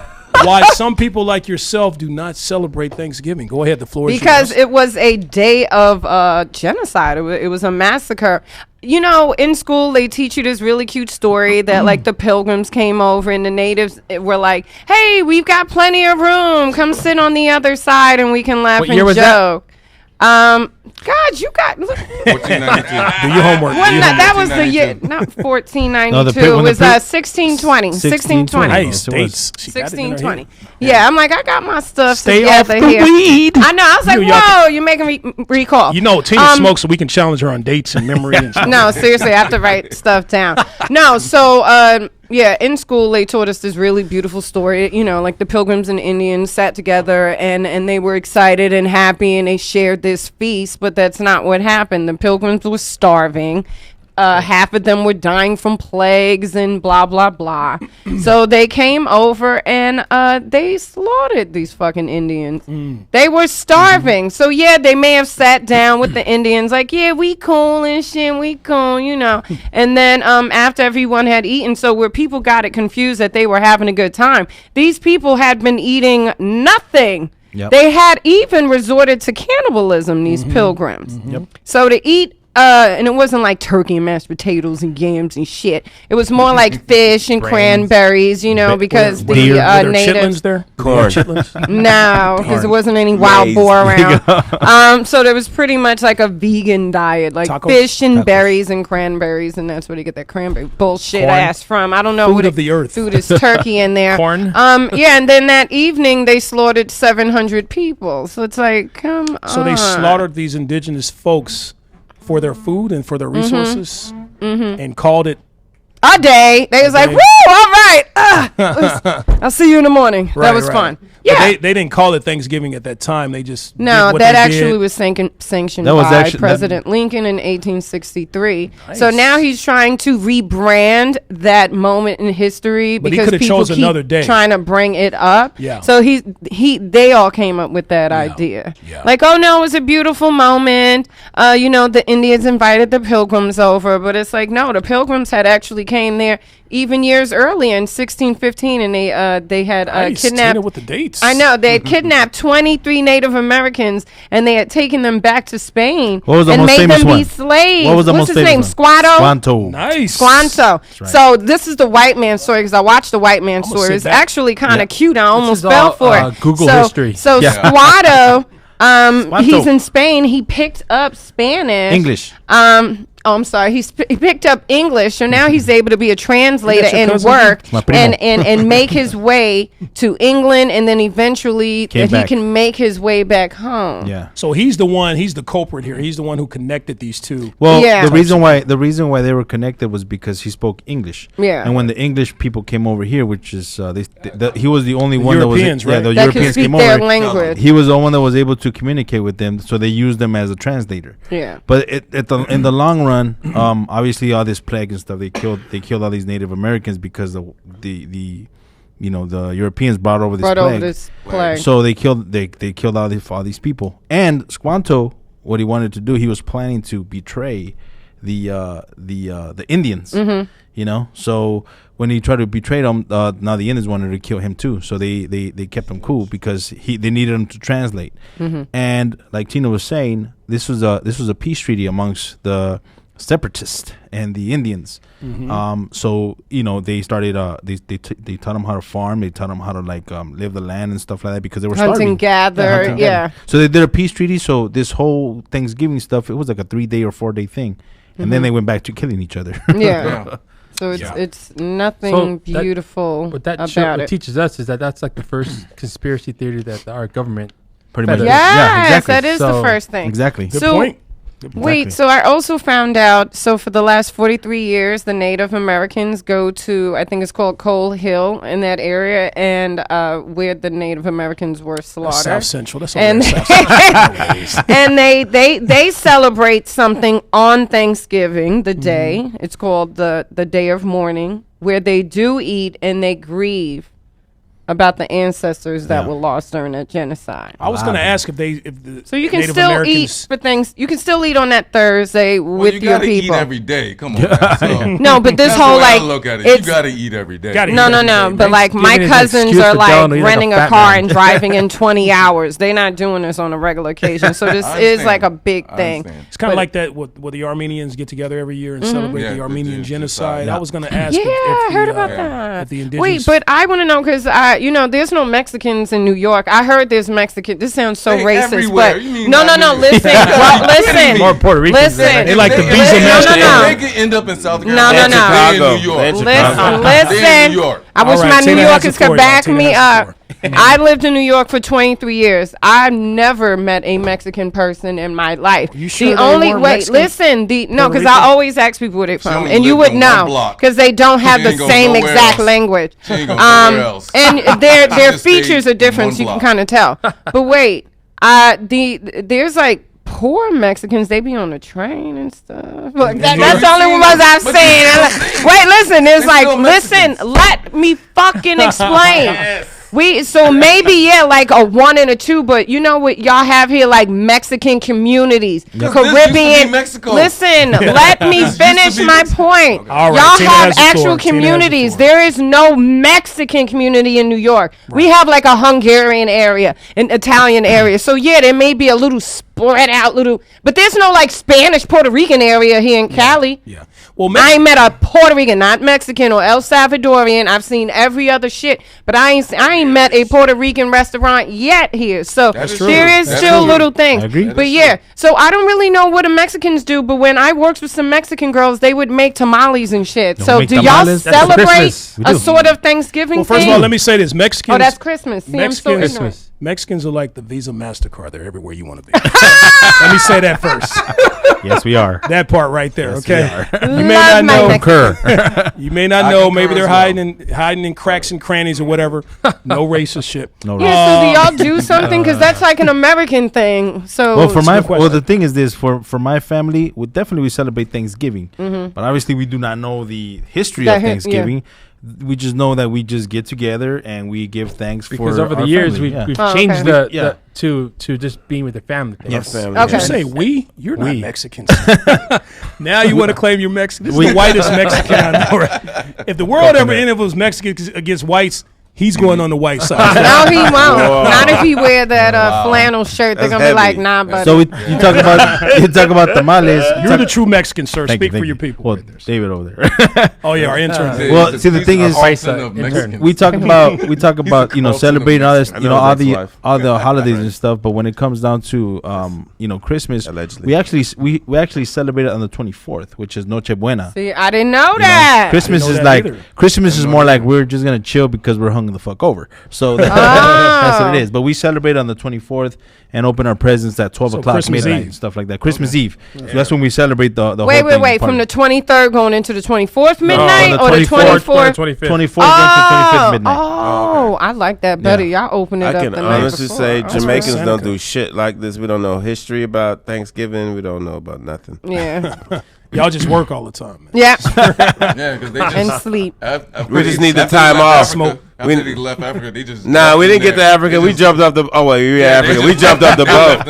why some people like yourself do not celebrate Thanksgiving. Go ahead. The floor is Because yours. it was a day of genocide. It was a massacre. You know, in school, they teach you this really cute story that, like, the pilgrims came over and the natives were like, hey, we've got plenty of room. Come sit on the other side and we can laugh What and year was that? joke. God, you got... Look, 1492. Do your homework. Do Wasn't your that homework. was the year, not 1492. No, it was when the 1620. 1620. Nice Yes, it was. dates. She got it in her head. 1620. Yeah, I'm like, I got my stuff Stay together off the here. weed. I know. I was like, You, y'all- whoa, you're making me recall. You know, Tina smokes, so we can challenge her on dates and memory and stuff. No, seriously, I have to write stuff down. No, so in school they taught us this really beautiful story. You know, like the Pilgrims and Indians sat together and they were excited and happy and they shared this feast, but that's not what happened. The Pilgrims were starving. Half of them were dying from plagues and blah, blah, blah. So they came over and they slaughtered these fucking Indians. They were starving. So, yeah, they may have sat down with the Indians like, yeah, we cool and shit, we cool, you know. And then after everyone had eaten, so where people got it confused that they were having a good time, these people had been eating nothing. Yep. They had even resorted to cannibalism, these pilgrims. Yep. So to eat, and it wasn't like turkey and mashed potatoes and yams and shit. It was more like fish and cranberries, you know, because Were the there chitlins natives. there? Corn. Chitlins? No, because there wasn't any wild Maize. boar around. So there was pretty much like a vegan diet, like Tacos? fish and Tacos. berries and cranberries, and that's where they get that cranberry bullshit Corn. ass from. I don't know Food what of the earth. Food is turkey in there. Corn? Yeah, and then that evening they slaughtered 700 people. So it's like, come on. So they slaughtered these indigenous folks for their food and for their resources and called it a day. They was like, day. woo, all right. I'll see you in the morning. That was fun. Yeah. They didn't call it Thanksgiving at that time. They just No, did what that they actually did. was sanctioned That was by actually- President Lincoln in 1863. Nice. So now he's trying to rebrand that moment in history But he because coulda people chose keep another day. trying to bring it up. Yeah. So they all came up with that idea. Yeah. Like, oh no, it was a beautiful moment. The Indians invited the Pilgrims over, but it's like, no, the Pilgrims had actually came there even years earlier in 1615, and they had Nice. kidnapped. Tina with the dates. I know they had kidnapped 23 Native Americans, and they had taken them back to Spain What was the and most made famous them one? be slaves. What was the What's most his name? famous one? Squanto. Squanto. Nice. Right. So this is the white man story because I watched the white man story. sit It's back. actually kind of cute. I almost is fell all, for it. Google so, history. So Yeah. Squanto, Squanto. he's in Spain. He picked up Spanish. English. I'm sorry. He picked up English, so now he's able to be a translator That's your and cousin? work My primo. and make his way to England, and then eventually Came he back. can make his way back home. Yeah. So he's the culprit here. He's the one who connected these two. Well, Yeah. the reason why they were connected was because he spoke English. Yeah. And when the English people came over here, which is he was the only one Europeans, that was right? the That can Europeans speak came their over. language. He was the one that was able to communicate with them, so they used them as a translator. Yeah. But in the long run, obviously all this plague and stuff, they killed all these Native Americans because the Europeans brought over this plague. So they killed all these people. And Squanto, what he wanted to do, he was planning to betray the Indians. So when he tried to betray them, now the Indians wanted to kill him too. So they kept him cool because they needed him to translate. And like Tina was saying, this was a peace treaty amongst the separatists and the Indians. So they started they taught them how to farm, they taught them how to live the land and stuff like that because they were Hunt starving. and gather, Hunt and yeah. gather. So they did a peace treaty. So this whole Thanksgiving stuff, it was like a 3-day or 4-day thing, and then they went back to killing each other. Yeah. So it's nothing So that- beautiful What that about show, what it. teaches us is that's like the first conspiracy theory that our government Pretty much. Yes, Yeah, Yes, exactly. that is the So- first thing. Exactly. Good So- point. Wait, so I also found out, so for the last 43 years, the Native Americans go to, I think it's called Coal Hill in that area, and where the Native Americans were That's slaughtered. South Central. That's all And, South Central. and they celebrate something on Thanksgiving, the day. It's called the Day of Mourning, where they do eat and they grieve about the ancestors that were lost during that genocide. I was going to ask if the So you can Native still Americans, eat for things. You can still eat on that Thursday Well, with you your gotta people. eat every day. Come on. Man. So No, but this that's whole the way I like look at it. it's You gotta eat every day. Gotta eat no, every no. day, But right? like my Thanksgiving is an cousins excuse are for like Dylan to eat like a renting a fat car man. and driving in 20 hours. They're not doing this on a regular occasion. So this I is understand. like a big I thing. understand. It's kind But- of like that. What the Armenians get together every year and celebrate Yeah, the the Armenian genocide. genocide. I was going to ask. Yeah, if I heard the, about yeah. that. If the Wait, indigenous. but I want to know because there's no Mexicans in New York. I heard there's Mexican. This sounds so They racist, everywhere. but You mean no. not really? Listen, well, listen, More Puerto Ricans. listen. They like the If visa they- master. No. They could end up in South No, Carolina. no. They're in Chicago. New York. They're in Chicago. They're in Listen. New York. I wish All right, my New Tina has a Yorkers story. could back Tina me has a up. I lived in New York for 23 years. I've never met a Mexican person in my life. You sure the they only weren't wait, Mexican? listen, no, Puerto because Rican? I always ask people where they from, only and you lived would on one know block. because they don't have She the ain't go same nowhere exact else. language. She ain't going nowhere else. And their just stayed features are in different, one so you can block. kind of tell. But wait, there's like poor Mexicans, they be on the train and stuff. Look, that's the only ones I've But seen. you And still- wait, listen, it's They're like, still listen, Mexicans. let me fucking explain. So maybe like a 1 and a 2, but you know what y'all have here, like Mexican communities, This Caribbean. used to be Mexico. Listen, let me This used to finish be my Mexico. point. All right, Y'all Tina have has a actual story. Tina has a communities. story. There is no Mexican community in New York. We have like a Hungarian area, an Italian area. So yeah, there may be a little spread out but there's no like Spanish Puerto Rican area here in Cali. Yeah. Well, I ain't met a Puerto Rican, not Mexican or El Salvadorian. I've seen every other shit, but I ain't met a Puerto Rican restaurant yet here. So That's true. there is That's still true. little things. I agree. That But is yeah, true. so I don't really know what the Mexicans do, but when I worked with some Mexican girls, they would make tamales and shit. So make do y'all tamales? That's celebrate Christmas. We a do. sort of Thanksgiving well, first thing? of all, let me say this: Mexicans. Oh, that's Christmas. See, I'm so Mexicans- ignorant. Christmas. Mexicans are like the Visa MasterCard. They're everywhere you want to be. Let me say that first. Yes, we are. That part right there. Yes, okay. You may not know. You may not know. Maybe they're hiding in cracks and crannies or whatever. No racist shit. No. Yeah. So do y'all do something? Because that's like an American thing. So well, the thing is this: for my family, we celebrate Thanksgiving, but obviously we do not know the history of Thanksgiving. We just know that we just get together and we give thanks because over the years we've changed to just being with the family. Yes. Okay. Did you say we? You're not Mexicans. Now you want to claim you're Mexican. This is the whitest Mexican I know. Right? If the world ever ended up was Mexicans against whites, he's going on the white side. No, he won't. Not if he wear that flannel shirt. They're gonna be like, nah, buddy. So you talk about tamales. You're the true Mexican, sir. Speak for your people. Well, David over there. Oh yeah, our intern. Well, see, the thing is, we talk about celebrating all this, all the holidays and stuff. But when it comes down to Christmas, allegedly, we actually celebrate it on the 24th, which is Noche Buena. See, I didn't know that. Christmas is like Christmas is more like we're just gonna chill because we're hungry the fuck over. So that's what it is. But we celebrate on the 24th and open our presents at 12 o'clock Christmas midnight Eve. and stuff like that. Christmas Eve. So that's when we celebrate the whole Wait. thing. From the 23rd going into the 24th midnight or the 24th? 24th going to 25th midnight. Oh, I like that better. Y'all open it up. I can honestly say Jamaicans don't do shit like this. We don't know history about Thanksgiving. We don't know about nothing. Yeah. Y'all just work all the time, man. Yeah. Because they just and sleep. We just need the time off. After they left Africa, they just we didn't get to Africa. We jumped off the. Africa. We jumped off the boat.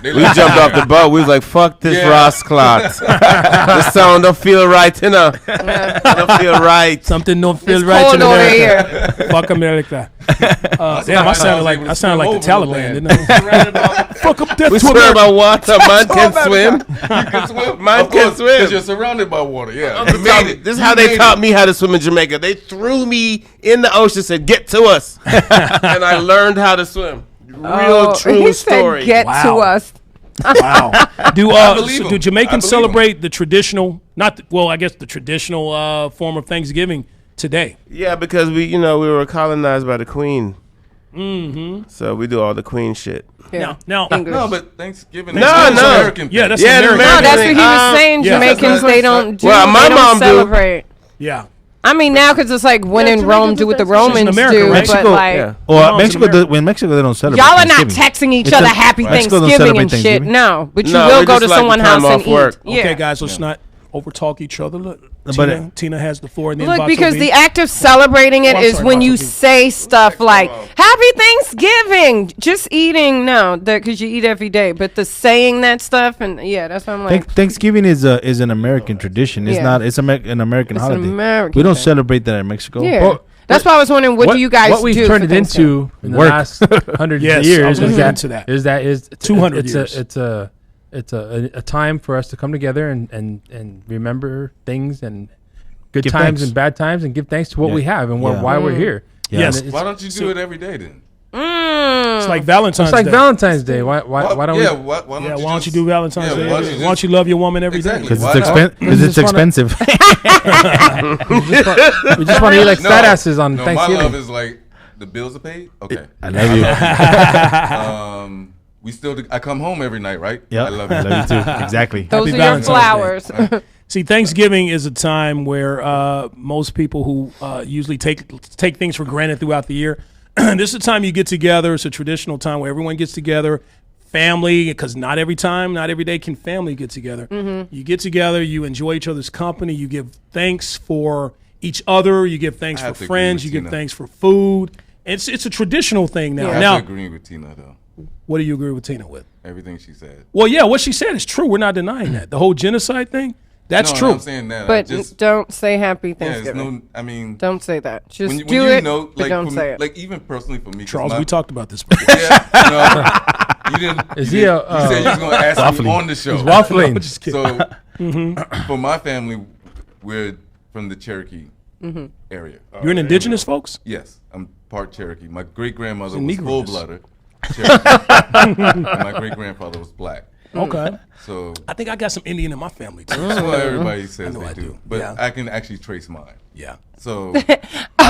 We jumped off the boat. We was like, "Fuck this Ross clot. The sound don't feel right, you know. Don't feel right. Something don't feel right in America. Fuck America." Damn, I sounded like the Taliban, didn't I? Fuck up death we to swear America. about water. Man can swim. You can swim. Man can swim. Because you're surrounded by water. Yeah. This is how they taught me how to swim in Jamaica. They threw me in the ocean, said, "Get to us," and I learned how to swim. True story. Said, "Get to us." Wow. Do Jamaicans celebrate the traditional? The traditional form of Thanksgiving today. Yeah, because we were colonized by the Queen. Mm-hmm. So we do all the Queen shit. Yeah. No, but Thanksgiving. No. American. Yeah, that's American. No, that's what he was saying. Jamaicans, they don't do. Well, my mom celebrate. Yeah. I mean, now because it's like when in Rome, do what the Romans do. Mexico, but like, or Mexico, in Mexico they don't celebrate. Y'all are not texting each other Happy Thanksgiving and shit. No, but you will go to someone's house and eat. Okay, guys, let's not overtalk each other. Look, Tina has the floor. And look, because the act of celebrating it is when you say stuff like "Happy Thanksgiving," just eating. No, because you eat every day. But the saying that stuff and that's what I'm like. Thanksgiving is an American tradition. It's not. It's an American holiday. American we don't celebrate that in Mexico. Yeah. Well, that's why I was wondering what do you guys do? What we've turned it into in the last 100 years is 200 years. It's a time for us to come together and remember things and good times thanks. And bad times and give thanks to what we have and why we're here. Yes. Why don't you do it every day then? It's like Valentine's Day. It's like Valentine's Day. Why don't we? Why don't you do Valentine's Day? Why don't you love your woman every day? Because it's expensive. We just want to eat like fat asses on Thanksgiving. My love is like the bills are paid. Okay. I love you. I come home every night, right? Yeah, I love you. I love you too. Exactly. Those are your flowers. See, Thanksgiving is a time where most people who usually take things for granted throughout the year, this is a time you get together. It's a traditional time where everyone gets together, family, because not every day can family get together. Mm-hmm. You get together, you enjoy each other's company, you give thanks for each other, you give thanks for friends, you give thanks for food. It's a traditional thing now. I have to agree with Tina, though. What do you agree with Tina with? Everything she said. Well, yeah, what she said is true. We're not denying that. The whole genocide thing, that's true. I'm saying that. But don't say Happy Thanksgiving. Don't say that. Just do it, but don't say it. Like, even personally for me. Charles, we talked about this. You didn't. You said you was going to ask me on the show. He's waffling. No, just kidding. So, for my family, we're from the Cherokee area. You're an indigenous folks? Yes, I'm part Cherokee. My great-grandmother was full-blooder Cherokee. And my great-grandfather was black. Okay. So I think I got some Indian in my family too. that's what everybody says I they do. do. But Yeah. I can actually trace mine. Yeah. So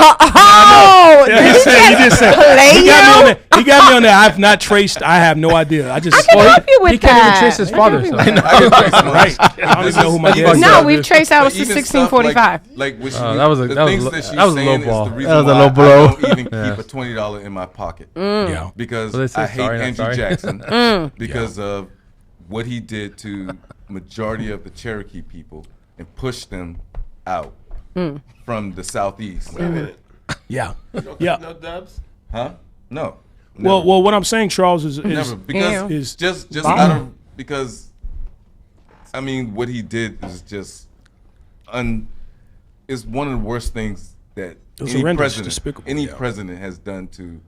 Oh, Yeah, did he just said play he got me you? on that. He got me on that. I've not traced. I have no idea. I just I can help you with He can't even that. trace his father. So. I can trace mine. right. I don't even know who my This dad is- is. No, we've traced ours But to even 1645. stuff like what she, that was a- the that was things lo- that she's that was a low saying ball. is the reason That was a why low blow. I don't even Yeah. keep a $20 in my pocket. Yeah. Because Well, they say I hate sorry, not Andrew sorry. Jackson because of what he did to majority of the Cherokee people and pushed them out from the southeast. Yeah. Yeah. No dubs. Huh? No. Well, what I'm saying, Charles, is Never, because is just out of because I mean what he did is just is one of the worst things that was any horrendous, president despicable, any yeah. president has done to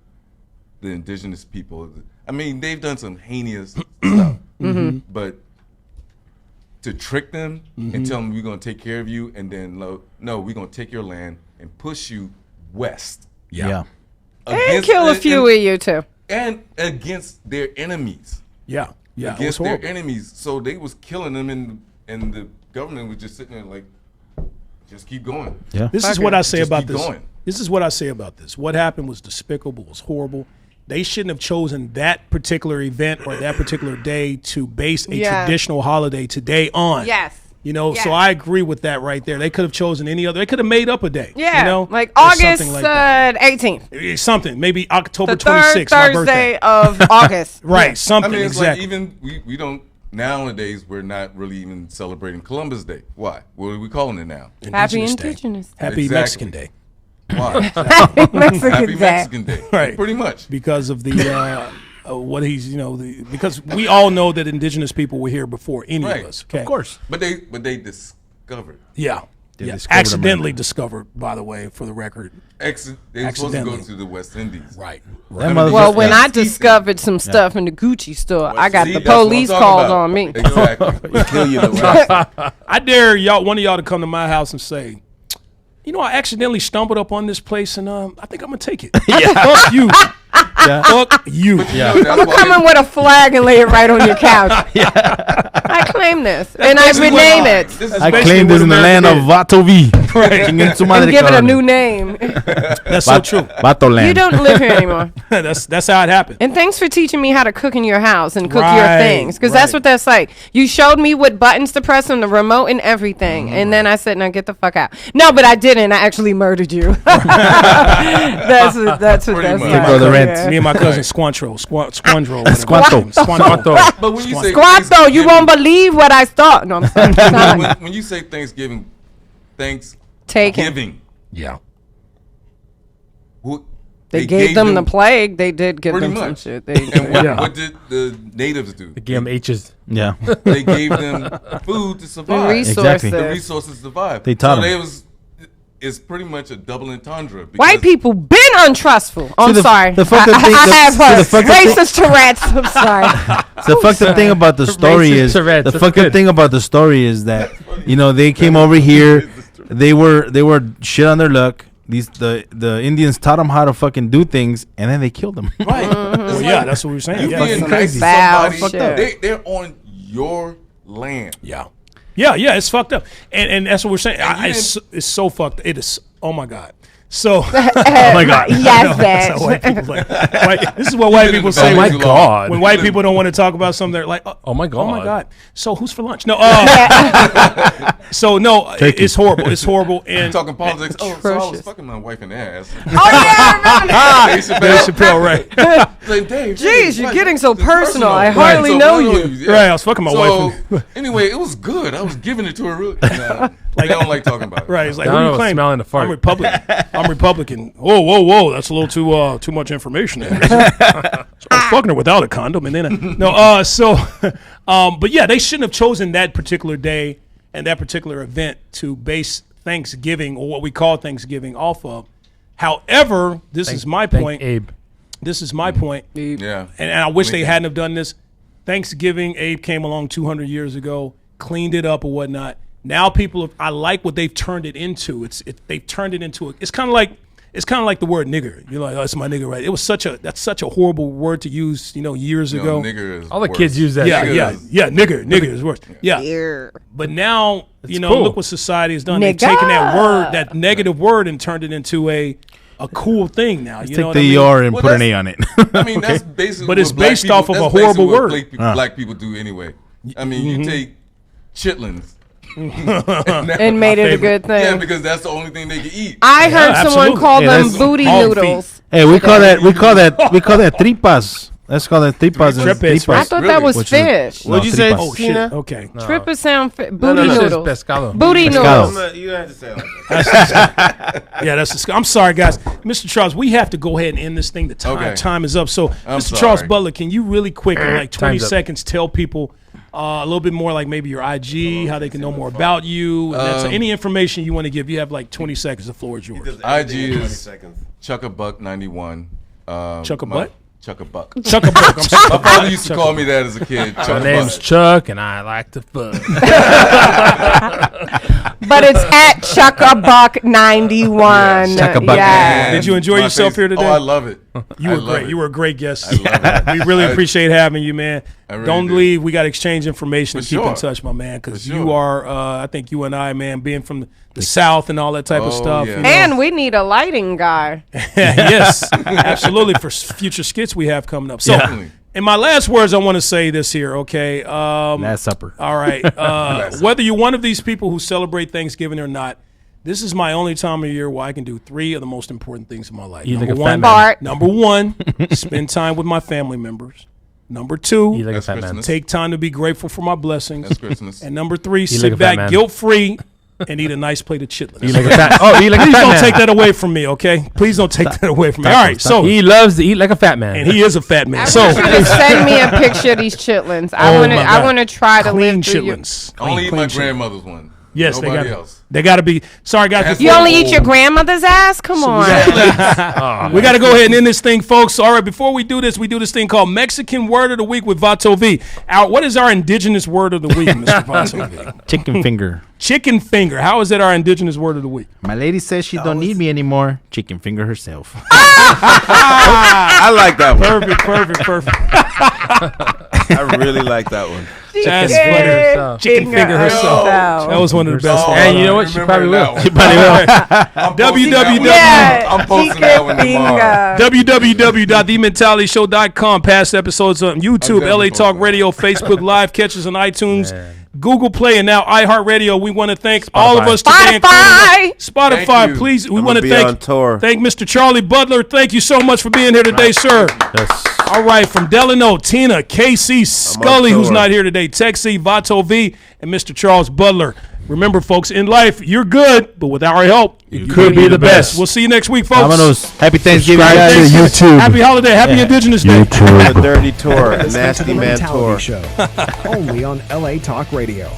the indigenous people. I mean, they've done some heinous stuff, but to trick them and tell them we're going to take care of you, and then no, we're going to take your land and push you west. Yeah. And kill a few of you too. and against their enemies. Yeah. Yeah. Against their enemies. So they was killing them, and the government was just sitting there like, just keep going. Yeah. This is what I say Just about keep this. going. This is what I say about this. What happened was despicable, was horrible. They shouldn't have chosen that particular event or that particular day to base a traditional holiday today on. Yes. You know, so I agree with that right there. They could have chosen any other. They could have made up a day. Yeah. You know? Like Or August something like that. 18th. Something. Maybe October The third 26th, my birthday. Thursday of August. Right. Yeah. Something. I mean, it's exactly. like even we don't nowadays. We're not really even celebrating Columbus Day. Why? What are we calling it now? Happy Day. Indigenous Day. Happy Exactly. Mexican Day. Why? Mexican Happy Day. Mexican Day. Right. Pretty much. Because of the what he's, you know, because we all know that indigenous people were here before any Right. of us. Okay. Of course. But they discovered. Yeah. They Yeah. discovered Accidentally America. discovered, by the way, for the record. They were supposed to go Accidentally. to the West Indies. Right. That motherfucker- Well, when I That's decent. discovered some stuff in the Gucci store, I got See, the that's what I'm police talking called about. on me. Exactly. Kill you the West. I dare one of y'all to come to my house and say, you know, I accidentally stumbled up on this place, and I think I'm gonna take it. Fuck you. Yeah. Fuck you. That's I'm why coming with a flag and lay it right on your couch. I claim this, and I basically rename what- it, This is I basically claim this what in the land America of Vato V. Chingue su madre, and give it a cabrón. new name. That's so true. Vato land. You don't live here anymore. That's how it happened. And thanks for teaching me how to cook in your house and cook your Right, things, because that's right. what that's like. You showed me what buttons to press on the remote and everything, and then I said, "Now get the fuck out." No, but I didn't. I actually murdered you. that's what that's Pretty like. much. Give her the rent. Yeah. Me and my cousin Squantro. Squandro. Squanto. Squanto. But when you say Squatto, you Thanksgiving- won't believe what I thought. No, I'm sorry. when you say Thanksgiving, Take it. Thanksgiving, Yeah. who They gave them the plague. They did give pretty them some much. shit. They, And what, Yeah. what did the natives do? They gave him H's. Yeah. They gave them food to survive. resources. Exactly. The resources to survive. They taught so them. It's pretty much a double entendre. because- White people been untrustful. I'm the- sorry. the fucking thing- I have see, her. the fucking thing- Racist Tourette's. I'm sorry. The fucked up thing about the story Racist is Tourette's, the that's fucked up good. thing about the story is that you know they came over here, they were shit on their luck. The Indians taught them how to fucking do things, and then they killed them. Right. Well, yeah, that's what we were saying. You Yeah. being Some nice to foul somebody, shit. they're on your land. Yeah. Yeah, it's fucked up. And that's what we're saying. And you It's so fucked. It is, oh my God. So, Oh my god. Yes, that's how white bitch. people like. This is what white people say. Oh my Too long. God. When white people don't want to talk about something, they're like, Oh my oh my God. God. So who's for lunch? No, so no, Turkey. it's horrible. It's horrible. And Talking politics. Oh, so I was Atrocious. fucking my wife in the ass. Oh yeah, I remember that. Dave Dave Chappelle, right? Like, Dave, Jeez, you're what? getting so It's personal. I Right. hardly So know personal, you. yeah. Right, I was fucking my So, wife. anyway, it was good. I was giving it to her. Really. Nah, they don't like talking about it. Right, it's like, I who don't you know, claim? smelling the fart. I'm Republican. I'm Republican. Whoa, that's a little too much information there. So I was fucking her without a condom, and then but yeah, they shouldn't have chosen that particular day and that particular event to base Thanksgiving or what we call Thanksgiving off of. However, this is my Thank point. Abe. This is my point. Yeah. And I wish they hadn't have done this. Thanksgiving, Abe came along 200 years ago, cleaned it up or whatnot. Now people, I like what they've turned it into. They've turned it into. It's kind of like it's kind of like the word nigger. You're like, oh, it's my nigger, right? That's such a horrible word to use, years ago. Nigger is all the worse. kids use that. Nigger is worse. Yeah. But now, cool. look what society has done. They've taken that word, that negative word, and turned it into a cool thing now. You know take the ER and put an A on it. I mean, that's basically. But it's based off of a horrible word. Black people do anyway. I mean, you take chitlins. and made it a good thing. Yeah, because that's the only thing they can eat. I heard someone call them booty noodles. Hey, we call that tripas. Let's call that tripas. I thought that was fish. What'd you say? Oh shit. Okay. Tripas sound booty noodles. Pescado. Booty noodles. You have to say it like that. Yeah, that's. I'm sorry, guys. Mr. Charles, we have to go ahead and end this thing. The time is up. So, Mr. Charles Butler, can you really quick, in like 20 seconds, tell people a little bit more, like maybe your IG, how they can know more about you, and that's any information you want to give. You have like 20 seconds. The floor is yours. IG is Chuck-a-Buck91. Chuck-a-Butt? Chuck-a-Buck. Chuck-a-Buck. I'm sorry. My father used to call me that as a kid. My name's Chuck, and I like to fuck. But it's at Chuck-a-Buck91. Chuck-a-Buck. Yeah. Did you enjoy yourself here today? Oh, I love it. You were great. You were a great guest. I love it. We really appreciate having you, man. Really Don't do. leave. We got to exchange information and keep in sure. touch, my man, because For sure. you are, I think you and I, man, being from the South and all that type of stuff. yeah. You know. And we need a lighting guy. Yes, absolutely, for future skits we have coming up. So, in my last words, I want to say this here, okay? Last supper. All right. Whether you're one of these people who celebrate Thanksgiving or not, this is my only time of year where I can do 3 of the most important things in my life. You like Number a fat one, man. Bart. Number 1, spend time with my family members. Number 2, You like a That's fat man. Christmas. take time to be grateful for my blessings. That's Christmas. And number 3, like sit a fat back man. guilt-free and eat a nice plate of chitlins. You like a fat. Oh, you like a Please fat don't man. take that away from me, okay? Please don't take that away from me. All right, so He loves to eat like a fat man. and he is a fat man. I So want you to send me a picture of these chitlins. I Oh want to. my I God. want to try to clean live through you. chitlins. Only eat Clean my chitlins. grandmother's one. Yes, Nobody else. They got to be. Sorry, guys. You only eat your grandmother's ass? Come on. We got to go ahead and end this thing, folks. All right, before we do this thing called Mexican Word of the Week with Vato V. What is our indigenous word of the week, Mr. Vato V? Chicken finger. Chicken finger. How is that our indigenous word of the week? My lady says she don't need me anymore. Chicken finger herself. I like that one. Perfect. I really like that one. That's Finger funny. herself. Chicken finger herself. That was one of the best ones. And you know what? She probably will. I'm posting that one tomorrow. www.thementalityshow.com. Past episodes on YouTube, LA Talk Radio, Facebook Live, catch us on iTunes, Google Play, and now iHeartRadio. We want to thank all of us today. Spotify, Thank you. please. We I'm want to gonna be on tour. thank Mr. Charlie Butler. Thank you so much for being here today, sir. Yes. All right, from Delano, Tina, KC, Scully, who's tour. not here today, Texie, Vato V, and Mr. Charles Butler. Remember, folks, in life, you're good, but with our help, you could be the best. We'll see you next week, folks. Vámonos. Happy Thanksgiving, Subscribe guys. to YouTube. Happy holiday. Happy Indigenous Day. The dirty tour, Listening to nasty the man Mentality tour. Show, only on LA Talk Radio.